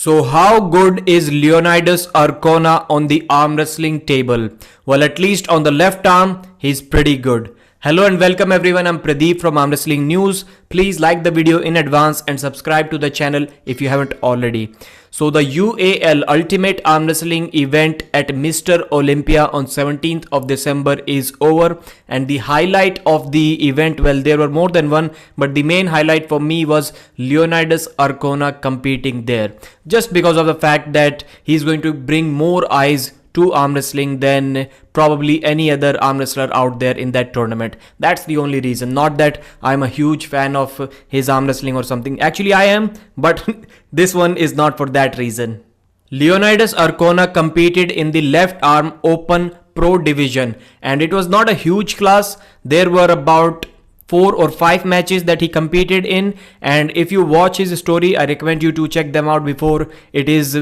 So how good is Leonidas Arcona on the arm wrestling table? Well, at least on the left arm, he's pretty good. Hello and welcome everyone, I'm Pradeep from Arm Wrestling News. Please like the video in advance and subscribe to the channel if you haven't already. So the UAL Ultimate Arm Wrestling event at Mr. Olympia on 17th of December is over, and the highlight of the event, well, there were more than one, but the main highlight for me was Leonidas Arcona competing there, just because of the fact that he's going to bring more eyes to arm wrestling than probably any other arm wrestler out there in that tournament. That's the only reason. Not that I'm a huge fan of his arm wrestling or something. Actually, I am, but this one is not for that reason. Leonidas Arcona competed in the left arm open pro division, and it was not a huge class. There were about 4 or 5 matches that he competed in, and if you watch his story, I recommend you to check them out before it is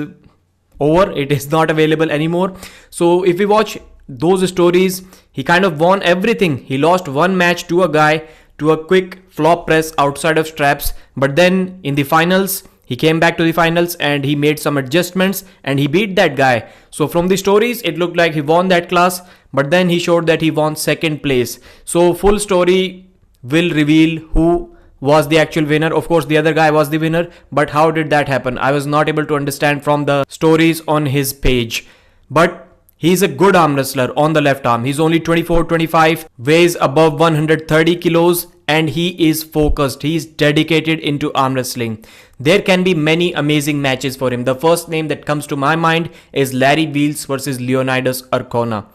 over. It is not available anymore. So if we watch those stories, he kind of won everything. He lost one match to a guy to a quick flop press outside of straps, but then in the finals he came back to the finals and he made some adjustments and he beat that guy. So from the stories it looked like he won that class, but then he showed that he won second place. So full story will reveal who was the actual winner. Of course, the other guy was the winner, but how did that happen? I was not able to understand from the stories on his page. But he's a good arm wrestler on the left arm. He's only 24-25, weighs above 130 kilos, and he is focused. He's dedicated into arm wrestling. There can be many amazing matches for him. The first name that comes to my mind is Larry Wheels versus Leonidas Arcona.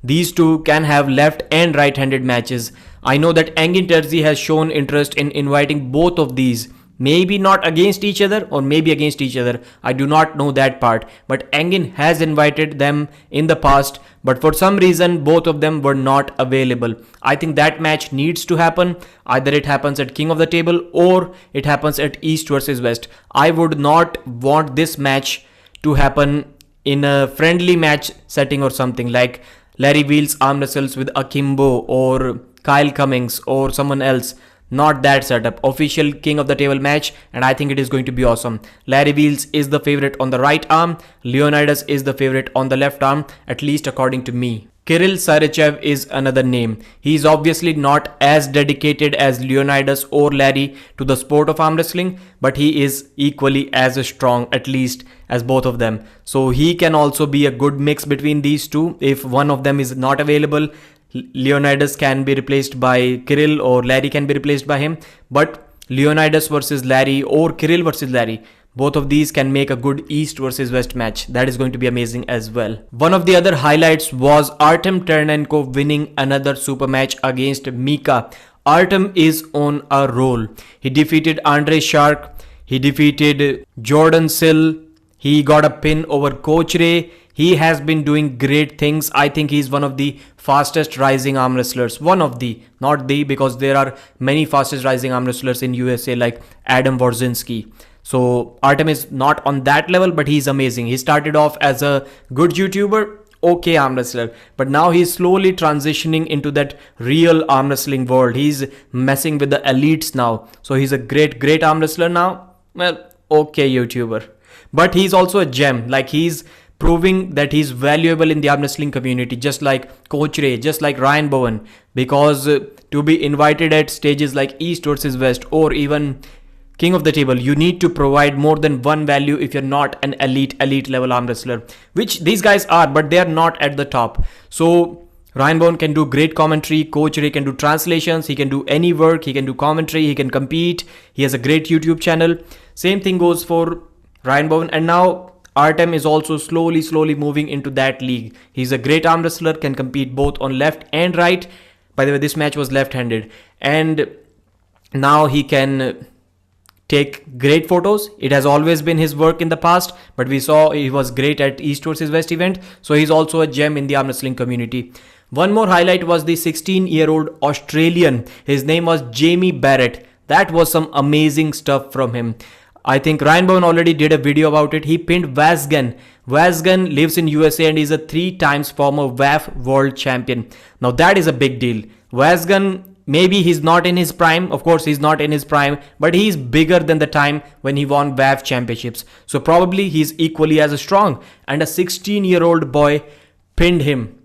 These two can have left and right-handed matches. I know that Engin Terzi has shown interest in inviting both of these. Maybe not against each other or maybe against each other. I do not know that part. But Engin has invited them in the past. But for some reason, both of them were not available. I think that match needs to happen. Either it happens at King of the Table or it happens at East versus West. I would not want this match to happen in a friendly match setting or something like Larry Wheels arm wrestles with Akimbo or Kyle Cummings or someone else. Not that setup. Official King of the Table match, and I think it is going to be awesome. Larry Wheels is the favorite on the right arm. Leonidas is the favorite on the left arm, at least according to me. Kirill Sarychev is another name. He is obviously not as dedicated as Leonidas or Larry to the sport of arm wrestling, but he is equally as strong, at least, as both of them. So he can also be a good mix between these two. If one of them is not available, Leonidas can be replaced by Kirill or Larry can be replaced by him. But Leonidas versus Larry or Kirill versus Larry, both of these can make a good East versus West match. That is going to be amazing as well. One of the other highlights was Artem Ternenko winning another super match against Mika. Artem is on a roll. He defeated Andre Shark. He defeated Jordan Sill. He got a pin over Coach Ray. He has been doing great things. I think he's one of the fastest rising arm wrestlers. One of the, not the, because there are many fastest rising arm wrestlers in USA like Adam Warzinski. So Artem is not on that level, but he's amazing. He started off as a good YouTuber, okay arm wrestler, but now he's slowly transitioning into that real arm wrestling world. He's messing with the elites now. So he's a great arm wrestler now. Well, okay YouTuber. But he's also a gem. Like, he's proving that he's valuable in the arm wrestling community, just like Coach Ray, just like Ryan Bowen. Because to be invited at stages like East versus West or even King of the Table, you need to provide more than one value if you're not an elite level arm wrestler, which these guys are, but they are not at the top. So Ryan Bowen can do great commentary. Coach Ray can do translations. He can do any work. He can do commentary. He can compete. He has a great YouTube channel. Same thing goes for Ryan Bowen. And now Artem is also slowly moving into that league. He's a great arm wrestler, can compete both on left and right. By the way, this match was left-handed. And now he can take great photos. It has always been his work in the past, but we saw he was great at East versus West event. So he's also a gem in the arm wrestling community. One more highlight was the 16-year-old Australian. His name was Jamie Barrett. That was some amazing stuff from him. I think Ryan Bowen already did a video about it. He pinned Vazgen. Vazgen lives in USA and is a 3 times former WAF world champion. Now that is a big deal. Vazgen maybe he's not in his prime. Of course, he's not in his prime, but he's bigger than the time when he won WAF championships. So probably he's equally as strong. And a 16-year-old boy pinned him.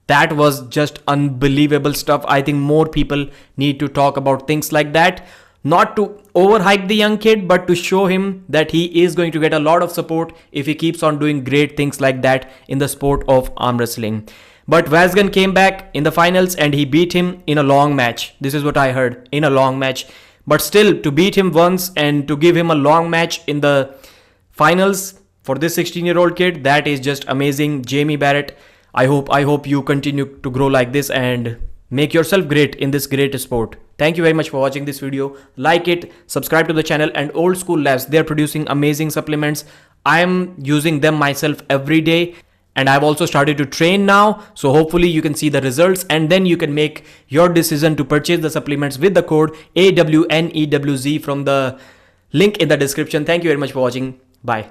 That was just unbelievable stuff. I think more people need to talk about things like that. Not to overhype the young kid, but to show him that he is going to get a lot of support if he keeps on doing great things like that in the sport of arm wrestling. But Vazgen came back in the finals and he beat him in a long match. This is what I heard, in a long match. But still, to beat him once and to give him a long match in the finals for this 16-year-old kid, that is just amazing. Jamie Barrett, I hope you continue to grow like this and make yourself great in this great sport. Thank you very much for watching this video. Like it, subscribe to the channel. And Old School Labs, they're producing amazing supplements. I am using them myself every day. And I've also started to train now. So hopefully you can see the results and then you can make your decision to purchase the supplements with the code AWNEWZ from the link in the description. Thank you very much for watching. Bye.